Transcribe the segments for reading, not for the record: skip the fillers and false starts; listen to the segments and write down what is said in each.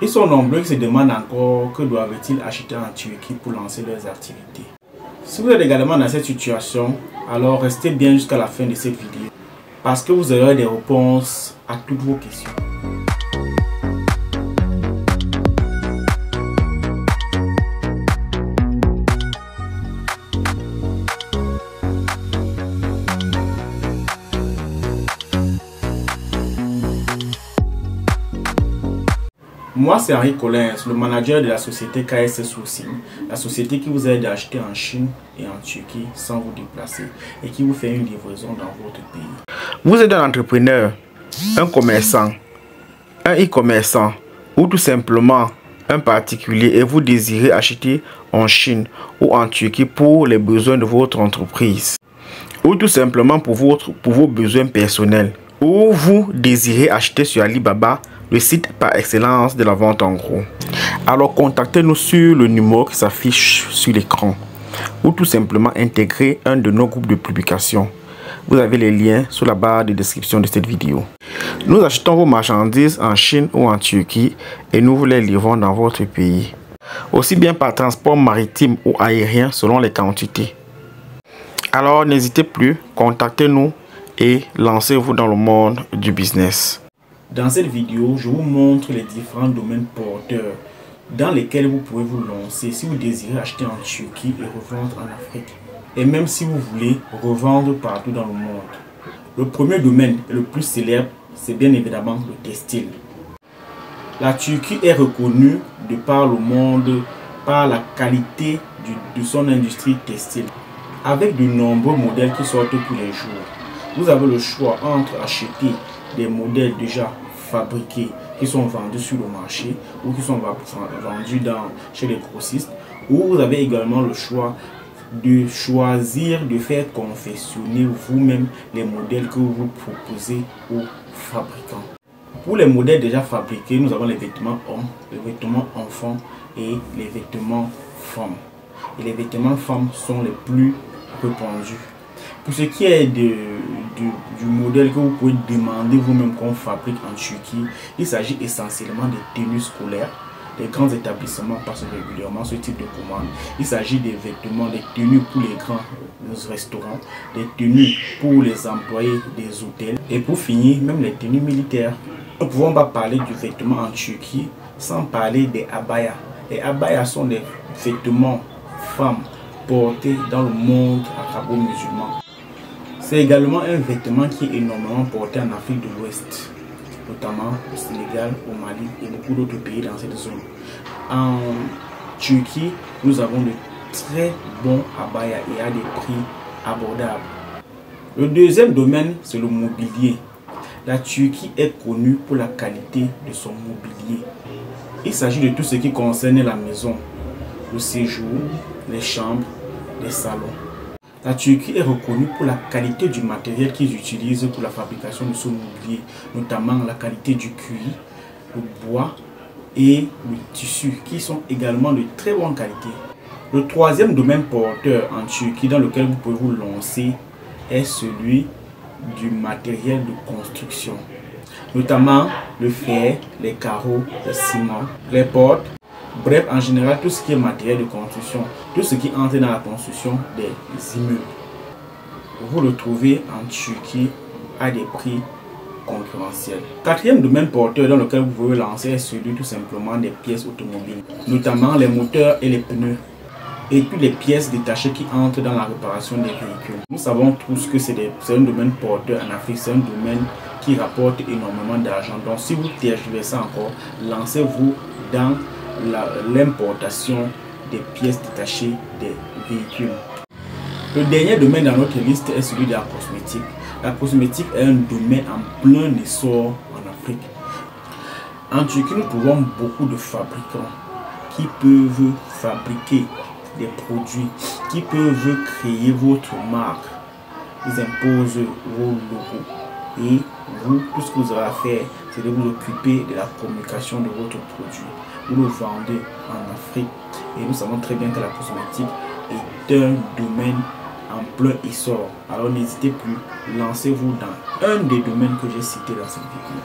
Ils sont nombreux qui se demandent encore que doivent-ils acheter en Turquie pour lancer leurs activités. Si vous êtes également dans cette situation, alors restez bien jusqu'à la fin de cette vidéo parce que vous aurez des réponses à toutes vos questions. Moi, c'est Henri Collins, le manager de la société KS Sourcing, la société qui vous aide à acheter en Chine et en Turquie sans vous déplacer et qui vous fait une livraison dans votre pays. Vous êtes un entrepreneur, un commerçant, un e-commerçant ou tout simplement un particulier et vous désirez acheter en Chine ou en Turquie pour les besoins de votre entreprise ou tout simplement pour vos besoins personnels, ou vous désirez acheter sur Alibaba, le site par excellence de la vente en gros. Alors contactez-nous sur le numéro qui s'affiche sur l'écran ou tout simplement intégrer un de nos groupes de publication. Vous avez les liens sous la barre de description de cette vidéo. Nous achetons vos marchandises en Chine ou en Turquie et nous vous les livrons dans votre pays, aussi bien par transport maritime ou aérien selon les quantités. Alors n'hésitez plus, contactez-nous et lancez-vous dans le monde du business. Dans cette vidéo, je vous montre les différents domaines porteurs dans lesquels vous pouvez vous lancer si vous désirez acheter en Turquie et revendre en Afrique. Et même si vous voulez revendre partout dans le monde. Le premier domaine et le plus célèbre, c'est bien évidemment le textile. La Turquie est reconnue de par le monde par la qualité de son industrie textile, avec de nombreux modèles qui sortent tous les jours. Vous avez le choix entre acheter des modèles déjà fabriqués qui sont vendus sur le marché ou qui sont vendus chez les grossistes, ou vous avez également le choix de choisir de faire confectionner vous-même les modèles que vous proposez aux fabricants. Pour les modèles déjà fabriqués, nous avons les vêtements hommes, les vêtements enfants et les vêtements femmes. Et les vêtements femmes sont les plus répandus. Pour ce qui est du modèle que vous pouvez demander vous-même qu'on fabrique en Turquie, il s'agit essentiellement des tenues scolaires. Les grands établissements passent régulièrement ce type de commande. Il s'agit des vêtements, des tenues pour les grands restaurants, des tenues pour les employés des hôtels et pour finir, même les tenues militaires. Nous ne pouvons pas parler du vêtement en Turquie sans parler des abayas. Les abayas sont des vêtements femmes portés dans le monde arabo-musulman. C'est également un vêtement qui est énormément porté en Afrique de l'Ouest, notamment au Sénégal, au Mali et beaucoup d'autres pays dans cette zone. En Turquie, nous avons de très bons abayas et à des prix abordables. Le deuxième domaine, c'est le mobilier. La Turquie est connue pour la qualité de son mobilier. Il s'agit de tout ce qui concerne la maison, le séjour, les chambres, les salons. La Turquie est reconnue pour la qualité du matériel qu'ils utilisent pour la fabrication de ce mobilier, notamment la qualité du cuir, le bois et le tissu, qui sont également de très bonne qualité. Le troisième domaine porteur en Turquie dans lequel vous pouvez vous lancer est celui du matériel de construction, notamment le fer, les carreaux, le ciment, les portes. Bref, en général, tout ce qui est matériel de construction, tout ce qui entre dans la construction des immeubles, vous le trouvez en Turquie à des prix concurrentiels. Quatrième domaine porteur dans lequel vous pouvez lancer est celui tout simplement des pièces automobiles, notamment les moteurs et les pneus, et puis les pièces détachées qui entrent dans la réparation des véhicules. Nous savons tous que c'est un domaine porteur en Afrique, c'est un domaine qui rapporte énormément d'argent. Donc si vous tergiversez encore, lancez-vous dans l'importation des pièces détachées des véhicules. Le dernier domaine dans notre liste est celui de la cosmétique. La cosmétique est un domaine en plein essor en Afrique. En Turquie, nous trouvons beaucoup de fabricants qui peuvent fabriquer des produits, qui peuvent créer votre marque. Ils imposent vos logos et vous, tout ce que vous avez à faire, c'est de vous occuper de la communication de votre produit. Vous le vendez en Afrique et nous savons très bien que la cosmétique est un domaine en plein essor. Alors n'hésitez plus, lancez-vous dans un des domaines que j'ai cités dans cette vidéo.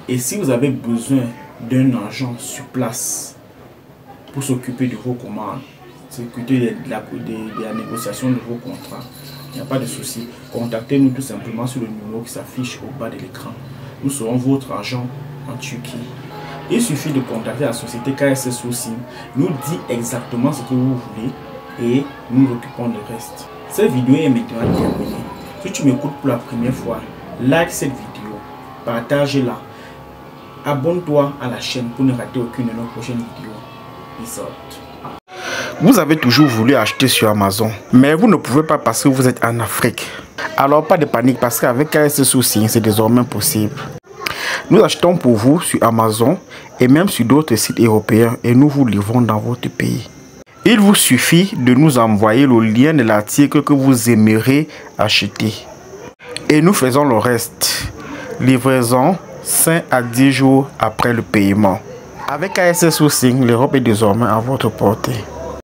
Et si vous avez besoin d'un agent sur place pour s'occuper de vos commandes, s'occuper de la négociation de vos contrats. Il n'y a pas de souci. Contactez-nous tout simplement sur le numéro qui s'affiche au bas de l'écran. Nous serons votre agent en Turquie. Il suffit de contacter la société KS Sourcing, nous dit exactement ce que vous voulez et nous occupons le reste. Cette vidéo est maintenant terminée. Si tu m'écoutes pour la première fois, like cette vidéo, partage-la, abonne-toi à la chaîne pour ne rater aucune de nos prochaines vidéos. Peace out. Vous avez toujours voulu acheter sur Amazon, mais vous ne pouvez pas parce que vous êtes en Afrique. Alors pas de panique parce qu'avec KS Sourcing, c'est désormais possible. Nous achetons pour vous sur Amazon et même sur d'autres sites européens et nous vous livrons dans votre pays. Il vous suffit de nous envoyer le lien de l'article que vous aimeriez acheter. Et nous faisons le reste. Livraison 5 à 10 jours après le paiement. Avec KS Sourcing, l'Europe est désormais à votre portée.